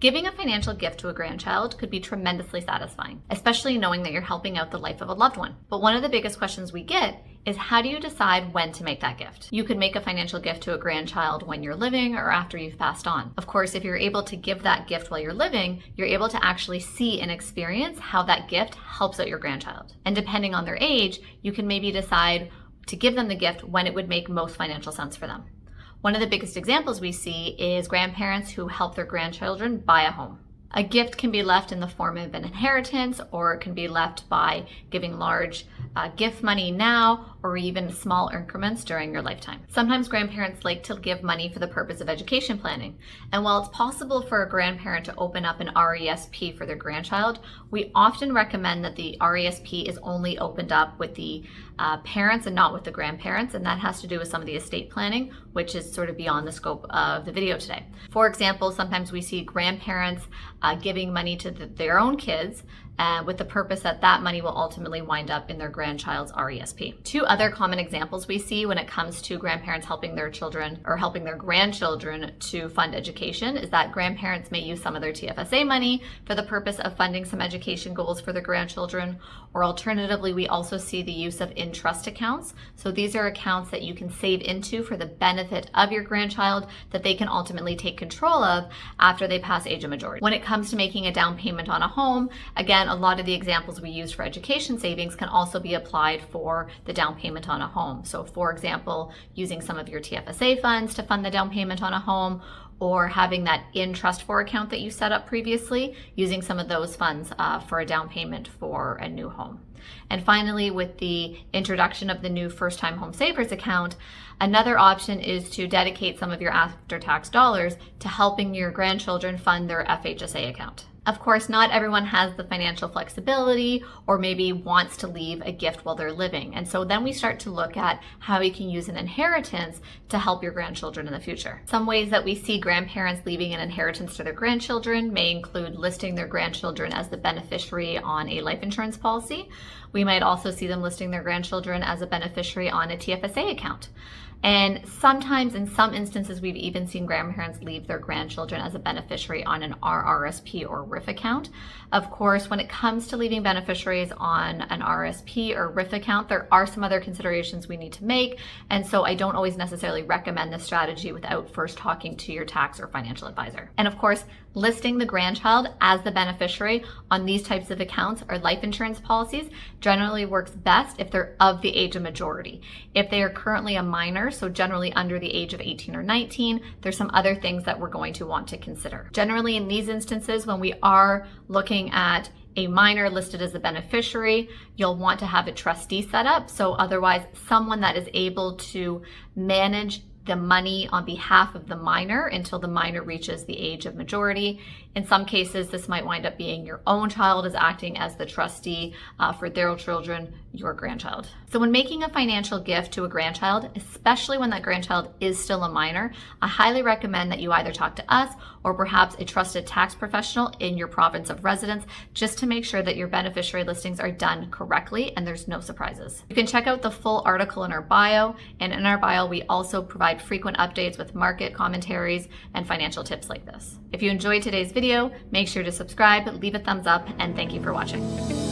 Giving a financial gift to a grandchild could be tremendously satisfying, especially knowing that you're helping out the life of a loved one. But one of the biggest questions we get is, how do you decide when to make that gift? You could make a financial gift to a grandchild when you're living or after you've passed on. Of course, if you're able to give that gift while you're living, you're able to actually see and experience how that gift helps out your grandchild. And depending on their age, you can maybe decide to give them the gift when it would make most financial sense for them. One of the biggest examples we see is grandparents who help their grandchildren buy a home. A gift can be left in the form of an inheritance, or it can be left by giving large gift money now, or even small increments during your lifetime. Sometimes grandparents like to give money for the purpose of education planning. And while it's possible for a grandparent to open up an RESP for their grandchild, we often recommend that the RESP is only opened up with the parents and not with the grandparents. And that has to do with some of the estate planning, which is sort of beyond the scope of the video today. For example, sometimes we see grandparents giving money to their own kids with the purpose that that money will ultimately wind up in their grandchild's RESP. Two other common examples we see when it comes to grandparents helping their children or helping their grandchildren to fund education is that grandparents may use some of their TFSA money for the purpose of funding some education goals for their grandchildren, or alternatively, we also see the use of in-trust accounts. So these are accounts that you can save into for the benefit of your grandchild that they can ultimately take control of after they pass age of majority. When it comes to making a down payment on a home, again, a lot of the examples we use for education savings can also be applied for the down payment on a home. So for example, using some of your TFSA funds to fund the down payment on a home, or having that in trust for account that you set up previously, using some of those funds for a down payment for a new home. And finally, with the introduction of the new first-time home savers account, another option is to dedicate some of your after-tax dollars to helping your grandchildren fund their FHSA account. Of course, not everyone has the financial flexibility or maybe wants to leave a gift while they're living. And so then we start to look at how we can use an inheritance to help your grandchildren in the future. Some ways that we see grandparents leaving an inheritance to their grandchildren may include listing their grandchildren as the beneficiary on a life insurance policy. We might also see them listing their grandchildren as a beneficiary on a TFSA account. And sometimes, in some instances, we've even seen grandparents leave their grandchildren as a beneficiary on an RRSP or RIF account. Of course, when it comes to leaving beneficiaries on an RSP or RIF account, there are some other considerations we need to make. And so I don't always necessarily recommend this strategy without first talking to your tax or financial advisor. And of course, listing the grandchild as the beneficiary on these types of accounts or life insurance policies generally works best if they're of the age of majority. If they are currently a minor, so generally under the age of 18 or 19, there's some other things that we're going to want to consider. Generally, in these instances, when we are looking at a minor listed as a beneficiary, you'll want to have a trustee set up. So otherwise, someone that is able to manage the money on behalf of the minor until the minor reaches the age of majority. In some cases, this might wind up being your own child is acting as the trustee for their children, your grandchild. So when making a financial gift to a grandchild, especially when that grandchild is still a minor, I highly recommend that you either talk to us or perhaps a trusted tax professional in your province of residence, just to make sure that your beneficiary listings are done correctly and there's no surprises. You can check out the full article in our bio, and in our bio, we also provide frequent updates with market commentaries and financial tips like this. If you enjoyed today's video, make sure to subscribe, leave a thumbs up, and thank you for watching.